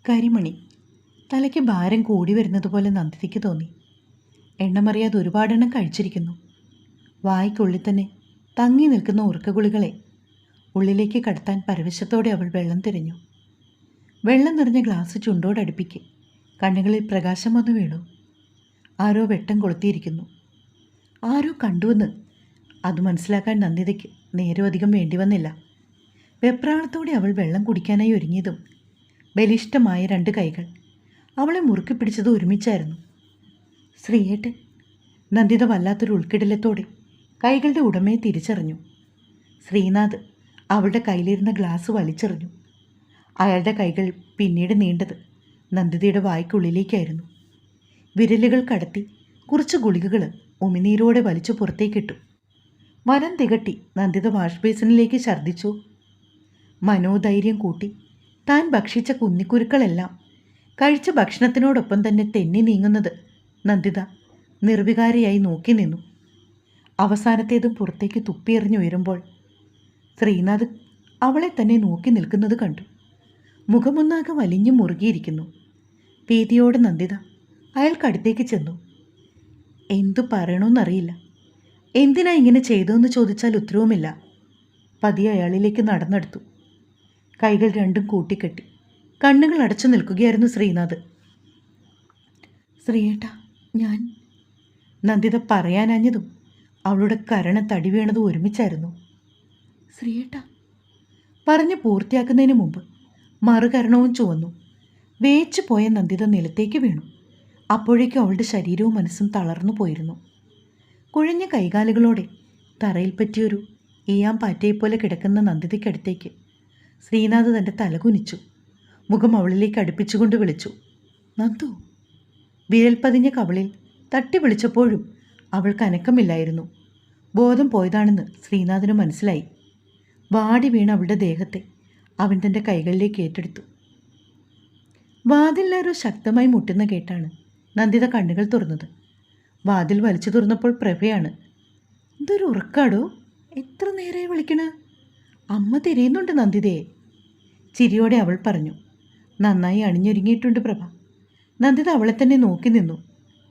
കരിമണി. തലയ്ക്ക് ഭാരം കൂടി വരുന്നത് പോലെ നന്ദിതയ്ക്ക് തോന്നി. എണ്ണമറിയാതെ ഒരുപാടെണ്ണം കഴിച്ചിരിക്കുന്നു. വായ്ക്കുള്ളിൽ തന്നെ തങ്ങി നിൽക്കുന്ന ഉറക്കഗുളികളെ ഉള്ളിലേക്ക് കടത്താൻ പരവശത്തോടെ അവൾ വെള്ളം തിരഞ്ഞു. വെള്ളം നിറഞ്ഞ ഗ്ലാസ് ചുണ്ടോടടുപ്പിക്ക് കണ്ണുകളിൽ പ്രകാശം വന്നു വീണു. ആരോ വെട്ടം കൊളുത്തിയിരിക്കുന്നു. ആരോ കണ്ടുവെന്ന് അത് മനസ്സിലാക്കാൻ നന്ദിതയ്ക്ക് നേരം അധികം വേണ്ടി വന്നില്ല. വെപ്രാളത്തോടെ അവൾ വെള്ളം കുടിക്കാനായി ഒരുങ്ങിയതും ബലിഷ്ഠമായ 2 കൈകൾ അവളെ മുറുക്കി പിടിച്ചത് ഒരുമിച്ചായിരുന്നു. ശ്രീയേട്ടൻ. നന്ദിത വല്ലാത്തൊരു ഉൾക്കിടലത്തോടെ കൈകളുടെ ഉടമയെ തിരിച്ചറിഞ്ഞു. ശ്രീനാഥ് അവളുടെ കയ്യിലിരുന്ന ഗ്ലാസ് വലിച്ചെറിഞ്ഞു. അയാളുടെ കൈകൾ പിന്നീട് നീണ്ടത് നന്ദിതയുടെ വായ്ക്കുള്ളിലേക്കായിരുന്നു. വിരലുകൾ കടത്തി കുറച്ച് ഗുളികകൾ ഉമിനീരോടെ വലിച്ചു പുറത്തേക്കിട്ടു. മനം തികട്ടി നന്ദിത വാഷ് ബേസിനിലേക്ക് ഛർദ്ദിച്ചു. മനോധൈര്യം കൂട്ടി താൻ ഭക്ഷിച്ച കുന്നിക്കുരുക്കളെല്ലാം കഴിച്ച ഭക്ഷണത്തിനോടൊപ്പം തന്നെ തെന്നി നീങ്ങുന്നത് നന്ദിത നിർവികാരിയായി നോക്കി നിന്നു. അവസാനത്തേതും പുറത്തേക്ക് തുപ്പിയെറിഞ്ഞുയരുമ്പോൾ ശ്രീനാഥ് അവളെ തന്നെ നോക്കി നിൽക്കുന്നത് കണ്ടു. മുഖമൊന്നാകെ വലിഞ്ഞു മുറുകിയിരിക്കുന്നു. ഭീതിയോടെ നന്ദിത അയാൾക്കടുത്തേക്ക് ചെന്നു. എന്തു പറയണമെന്നറിയില്ല. എന്തിനാ ഇങ്ങനെ ചെയ്തതെന്ന് ചോദിച്ചാൽ ഉത്തരവുമില്ല. പതിയെ അയാളിലേക്ക് നടന്നെടുത്തു. കൈകൾ രണ്ടും കൂട്ടിക്കെട്ടി കണ്ണുകൾ അടച്ചു നിൽക്കുകയായിരുന്നു ശ്രീനാഥ്. ശ്രീയേട്ടാ, ഞാൻ നന്ദിത പറയാനാഞ്ഞതും അവളുടെ കരണ തടി വീണതും ഒരുമിച്ചായിരുന്നു. ശ്രീയേട്ടാ പറഞ്ഞ് പൂർത്തിയാക്കുന്നതിന് മുമ്പ് മറുകരണവും ചുവന്നു. വേച്ചു പോയ നന്ദിത നിലത്തേക്ക് വീണു. അപ്പോഴേക്കും അവളുടെ ശരീരവും മനസ്സും തളർന്നു പോയിരുന്നു. കുഴഞ്ഞ കൈകാലുകളോടെ തറയിൽ പറ്റിയൊരു ഈയാം പാറ്റയെപ്പോലെ കിടക്കുന്ന നന്ദിതയ്ക്കടുത്തേക്ക് ശ്രീനാഥ് തൻ്റെ തല കുനിച്ചു. മുഖം അവളിലേക്ക് അടുപ്പിച്ചുകൊണ്ട് വിളിച്ചു, നന്ദു. വിരൽ പതിഞ്ഞ കവളിൽ തട്ടി വിളിച്ചപ്പോഴും അവൾക്ക് അനക്കമില്ലായിരുന്നു. ബോധം പോയതാണെന്ന് ശ്രീനാഥിന് മനസ്സിലായി. വാടി വീണ അവളുടെ ദേഹത്തെ അവൻ തൻ്റെ കൈകളിലേക്ക് ഏറ്റെടുത്തു. വാതിലാരോ ശക്തമായി മുട്ടുന്ന കേട്ടാണ് നന്ദിത കണ്ണുകൾ തുറന്നത്. വാതിൽ വലിച്ചു തുറന്നപ്പോൾ പ്രഭയാണ്. ഇതൊരു ഉറക്കാടോ, എത്ര നേരമായി വിളിക്കണ? അമ്മ തിരിയുന്നുണ്ട് നന്ദിതയെ. ചിരിയോടെ അവൾ പറഞ്ഞു. നന്നായി അണിഞ്ഞൊരുങ്ങിയിട്ടുണ്ട് പ്രഭ. നന്ദിത അവളെ തന്നെ നോക്കി നിന്നു.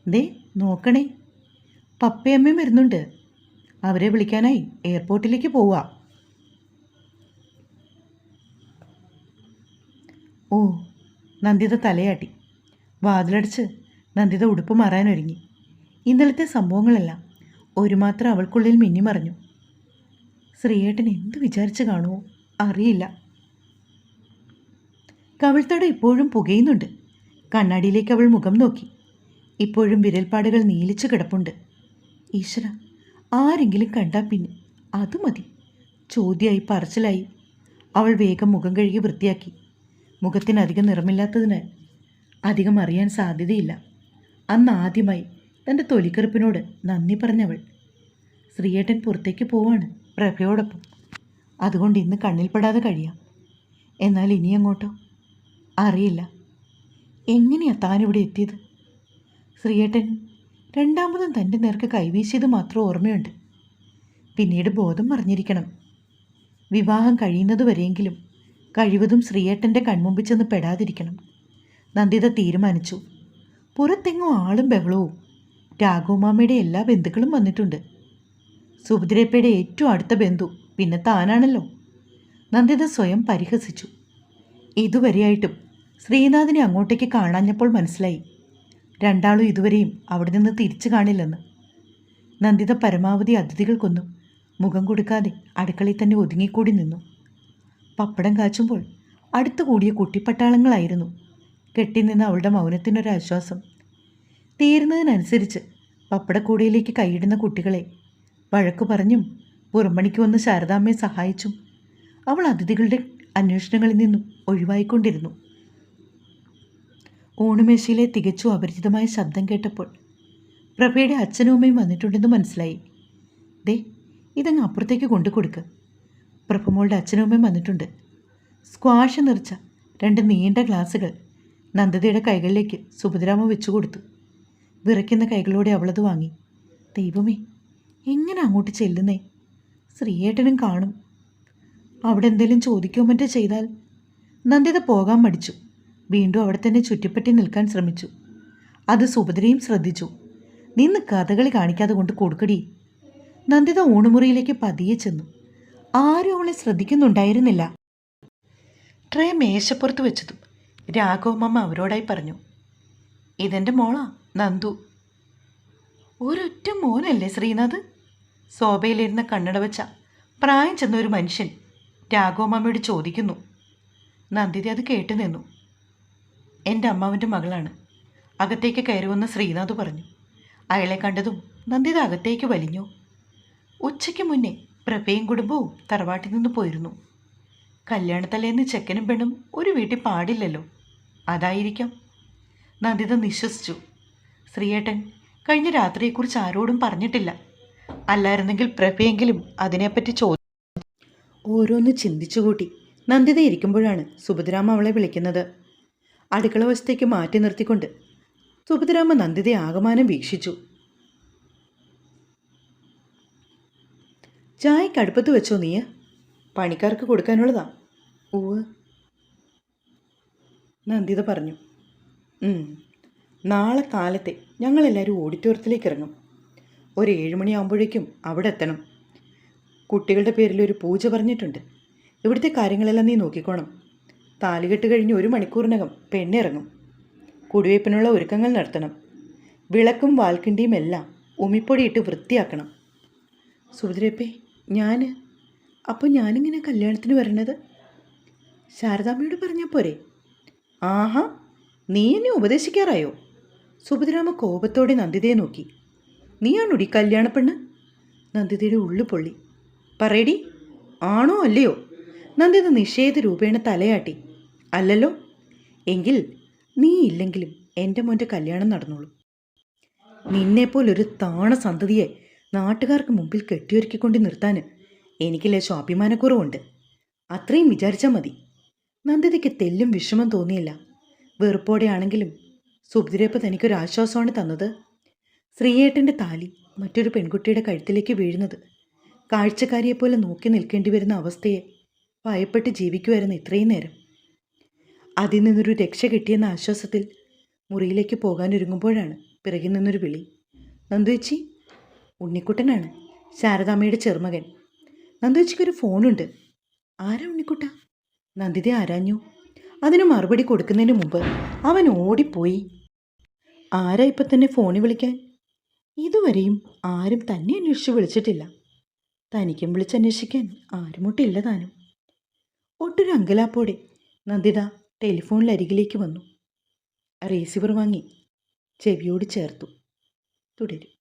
ദേ നോക്കണേ, പപ്പയമ്മയും വരുന്നുണ്ട്. അവരെ വിളിക്കാനായി എയർപോർട്ടിലേക്ക് പോവാ. ഓ. നന്ദിത തലയാട്ടി. വാതിലടച്ച് നന്ദിത ഉടുപ്പ് മാറാനൊരുങ്ങി. ഇന്നലത്തെ സംഭവങ്ങളെല്ലാം ഒരുമാത്രം അവൾക്കുള്ളിൽ മിന്നിമറഞ്ഞു. ശ്രീയേട്ടൻ എന്ത് വിചാരിച്ച് കാണുമോ അറിയില്ല. കവിൾത്തട ഇപ്പോഴും പുകയുന്നുണ്ട്. കണ്ണാടിയിലേക്ക് അവൾ മുഖം നോക്കി. ഇപ്പോഴും വിരൽപ്പാടുകൾ നീലിച്ചു കിടപ്പുണ്ട്. ഈശ്വര, ആരെങ്കിലും കണ്ടാൽ പിന്നെ അത് മതി. ചോദ്യമായി പറച്ചിലായി. അവൾ വേഗം മുഖം കഴുകി വൃത്തിയാക്കി. മുഖത്തിനധികം നിറമില്ലാത്തതിനാൽ അധികം അറിയാൻ സാധ്യതയില്ല. അന്ന് ആദ്യമായി തൻ്റെ തൊലിക്കറുപ്പിനോട് നന്ദി പറഞ്ഞവൾ. ശ്രീയേട്ടൻ പുറത്തേക്ക് പോവാണ് പ്രഭയോടൊപ്പം. അതുകൊണ്ട് ഇന്ന് കണ്ണിൽപ്പെടാതെ കഴിയാം. എന്നാൽ ഇനി അങ്ങോട്ടോ അറിയില്ല. എങ്ങനെയാ താനിവിടെ എത്തിയത്? ശ്രീയേട്ടൻ രണ്ടാമതും തൻ്റെ നേർക്ക് കൈവീശിയത് മാത്രം ഓർമ്മയുണ്ട്. പിന്നീട് ബോധം മറിഞ്ഞിരിക്കണം. വിവാഹം കഴിയുന്നതുവരെയെങ്കിലും കഴിവതും ശ്രീയേട്ടൻ്റെ കൺമുമ്പിൽ ചെന്ന് പെടാതിരിക്കണം. നന്ദിത തീരുമാനിച്ചു. പുറത്തെങ്ങും ആളും ബഹളവും. രാഘവമാമയുടെ എല്ലാ ബന്ധുക്കളും വന്നിട്ടുണ്ട്. സുഭദ്രപ്പയുടെ ഏറ്റവും അടുത്ത ബന്ധു പിന്നെ താനാണല്ലോ. നന്ദിത സ്വയം പരിഹസിച്ചു. ഇതുവരെയായിട്ടും ശ്രീനാഥിനെ അങ്ങോട്ടേക്ക് കാണാഞ്ഞപ്പോൾ മനസ്സിലായി രണ്ടാളും ഇതുവരെയും അവിടെ നിന്ന് തിരിച്ചു കാണില്ലെന്ന്. നന്ദിത പരമാവധി അതിഥികൾക്കൊന്നും മുഖം കൊടുക്കാതെ അടുക്കളയിൽ തന്നെ ഒതുങ്ങിക്കൂടി നിന്നു. പപ്പടം കാച്ചുമ്പോൾ അടുത്തു കൂടിയ കുട്ടിപ്പട്ടാളങ്ങളായിരുന്നു. കെട്ടിനിന്ന് അവളുടെ മൗനത്തിനൊരാശ്വാസം. തീരുന്നതിനനുസരിച്ച് പപ്പടക്കൂടയിലേക്ക് കൈയിടുന്ന കുട്ടികളെ വഴക്കു പറഞ്ഞും പുറംപണിക്ക് വന്ന് ശാരദാമ്മയെ സഹായിച്ചും അവൾ അതിഥികളുടെ അന്വേഷണങ്ങളിൽ നിന്നും ഒഴിവായിക്കൊണ്ടിരുന്നു. ഊണുമേശയിലെ തികച്ചും അപരിചിതമായ ശബ്ദം കേട്ടപ്പോൾ പ്രഭയുടെ അച്ഛനും അമ്മയും വന്നിട്ടുണ്ടെന്ന് മനസ്സിലായി. ദേ, ഇതങ്ങ് അപ്പുറത്തേക്ക് കൊണ്ടു കൊടുക്കുക. പ്രഭമോളുടെ അച്ഛനും അമ്മയും വന്നിട്ടുണ്ട്. സ്ക്വാഷ് നിറച്ച 2 നീണ്ട ഗ്ലാസുകൾ നന്ദിതയുടെ കൈകളിലേക്ക് സുഭദ്രാമ വെച്ചു കൊടുത്തു. വിറയ്ക്കുന്ന കൈകളോടെ അവളത് വാങ്ങി. ദൈവമേ, എങ്ങനെ അങ്ങോട്ട് ചെല്ലുന്നേ? ശ്രീയേട്ടനും കാണും. അവിടെ എന്തെങ്കിലും ചോദിക്കുകയോ മറ്റോ ചെയ്താൽ? നന്ദിത പോകാൻ മടിച്ചു. വീണ്ടും അവിടെ തന്നെ ചുറ്റിപ്പറ്റി നിൽക്കാൻ ശ്രമിച്ചു. അത് സുഭദ്രയും ശ്രദ്ധിച്ചു. നിന്ന് കഥകളി കാണിക്കാതെ കൊണ്ട് കൊടുക്കടി. നന്ദിത ഊണുമുറിയിലേക്ക് പതിയെ ചെന്നു. ആരും അവളെ ശ്രദ്ധിക്കുന്നുണ്ടായിരുന്നില്ല. ട്രേ മേശപ്പുറത്ത് വെച്ചതും രാഘവമ്മ അവരോടായി പറഞ്ഞു, ഇതെൻ്റെ മോളാ നന്ദു. ഒരൊറ്റ മോനല്ലേ ശ്രീനാഥ്? ശോഭയിലിരുന്ന കണ്ണട വെച്ച പ്രായം ചെന്ന ഒരു മനുഷ്യൻ രാഘവമ്മയോട് ചോദിക്കുന്നു. നന്ദിത അത് കേട്ടു നിന്നു. എൻ്റെ അമ്മാവൻ്റെ മകളാണ്. അകത്തേക്ക് കയറുമെന്ന് ശ്രീനാഥ് പറഞ്ഞു. അയാളെ കണ്ടതും നന്ദിത അകത്തേക്ക് വലിഞ്ഞു. ഉച്ചയ്ക്ക് മുന്നേ പ്രഭയും കുടുംബവും തറവാട്ടിൽ നിന്ന് പോയിരുന്നു. കല്യാണത്തലേന്ന് ചെക്കനും പെണ്ണും ഒരു വീട്ടിൽ പാടില്ലല്ലോ, അതായിരിക്കാം. നന്ദിത നിശ്വസിച്ചു. ശ്രീയേട്ടൻ കഴിഞ്ഞ രാത്രിയെക്കുറിച്ച് ആരോടും പറഞ്ഞിട്ടില്ല. അല്ലായിരുന്നെങ്കിൽ പ്രഭയെങ്കിലും അതിനെപ്പറ്റി ഓരോന്ന് ചിന്തിച്ചുകൂട്ടി നന്ദിത ഇരിക്കുമ്പോഴാണ് സുഭദ്രാമ്മ അവളെ വിളിക്കുന്നത്. അടുക്കള വശത്തേക്ക് മാറ്റി നിർത്തിക്കൊണ്ട് സുഭദ്രാമ്മ നന്ദിതയെ ആകമാനം വീക്ഷിച്ചു. ചായക്ക് അടുപ്പത്ത് വെച്ചോ നീ? പണിക്കാർക്ക് കൊടുക്കാനുള്ളതാ. ഉവ്, നന്ദിത പറഞ്ഞു. നാളെ കാലത്തെ ഞങ്ങളെല്ലാവരും ഓഡിറ്റോറിയത്തിലേക്ക് ഇറങ്ങും. ഒരു 7 മണിയാകുമ്പോഴേക്കും അവിടെ എത്തണം. കുട്ടികളുടെ പേരിൽ ഒരു പൂജ പറഞ്ഞിട്ടുണ്ട്. ഇവിടുത്തെ കാര്യങ്ങളെല്ലാം നീ നോക്കിക്കോണം. താലികെട്ട് കഴിഞ്ഞ് 1 മണിക്കൂറിനകം പെണ്ണിറങ്ങും. കുടിവയ്പ്പിനുള്ള ഒരുക്കങ്ങൾ നടത്തണം. വിളക്കും വാൽക്കിണ്ടിയും എല്ലാം ഉമിപ്പൊടിയിട്ട് വൃത്തിയാക്കണം. സുഭദ്രയപ്പേ, അപ്പോൾ ഞാനിങ്ങനെ കല്യാണത്തിന് വരണത്? ശാരദാമ്മയോട് പറഞ്ഞാൽ പോരെ? ആഹാ, നീ എന്നെ ഉപദേശിക്കാറായോ? സുഭദ്രാമ്മ കോപത്തോടെ നന്ദിതയെ നോക്കി. നീയാണോടി കല്യാണപ്പെണ്ണ്? നന്ദിതയുടെ ഉള്ളു പൊള്ളി. പറയടി, ആണോ അല്ലയോ? നന്ദിത നിഷേധ രൂപേണ തലയാട്ടി. അല്ലല്ലോ. എങ്കിൽ നീ ഇല്ലെങ്കിലും എൻ്റെ മോൻ്റെ കല്യാണം നടന്നോളൂ. നിന്നെപ്പോലൊരു താണ സന്തതിയെ നാട്ടുകാർക്ക് മുമ്പിൽ കെട്ടിയൊരുക്കിക്കൊണ്ട് നിർത്താൻ എനിക്ക് ലേശം അഭിമാനക്കുറവുണ്ട്. അത്രയും വിചാരിച്ചാൽ മതി. നന്ദിതയ്ക്ക് തെല്ലും വിഷമം തോന്നിയില്ല. വെറുപ്പോടെയാണെങ്കിലും സുഭദ്രയപ്പ തനിക്കൊരാശ്വാസമാണ് തന്നത്. ശ്രീയേട്ടൻ്റെ താലി മറ്റൊരു പെൺകുട്ടിയുടെ കഴുത്തിലേക്ക് വീഴുന്നത് കാഴ്ചക്കാരിയെപ്പോലെ നോക്കി നിൽക്കേണ്ടി വരുന്ന അവസ്ഥയെ ഭയപ്പെട്ട് ജീവിക്കുമായിരുന്നു ഇത്രയും നേരം. അതിൽ നിന്നൊരു രക്ഷ കിട്ടിയെന്ന ആശ്വാസത്തിൽ മുറിയിലേക്ക് പോകാനൊരുങ്ങുമ്പോഴാണ് പിറകിൽ നിന്നൊരു വിളി. നന്ദുവേച്ചി. ഉണ്ണിക്കുട്ടനാണ്, ശാരദാമ്മയുടെ ചെറുമകൻ. നന്ദുവേച്ചിക്കൊരു ഫോണുണ്ട്. ആരാ ഉണ്ണിക്കുട്ട? നന്ദിത ആരാഞ്ഞു. അതിന് മറുപടി കൊടുക്കുന്നതിന് മുമ്പ് അവൻ ഓടിപ്പോയി. ആരാ ഇപ്പം തന്നെ ഫോണിൽ വിളിക്കാൻ? ഇതുവരെയും ആരും തന്നെ അന്വേഷിച്ച് വിളിച്ചിട്ടില്ല. തനിക്കും വിളിച്ചന്വേഷിക്കാൻ ആരുമൊട്ടില്ല താനും. ഒട്ടൊരു അങ്കലാപ്പോടെ നന്ദിത ടെലിഫോണിലരികിലേക്ക് വന്നു. റിസീവർ വാങ്ങി ചെവിയോട് ചേർത്തു. തുടരും.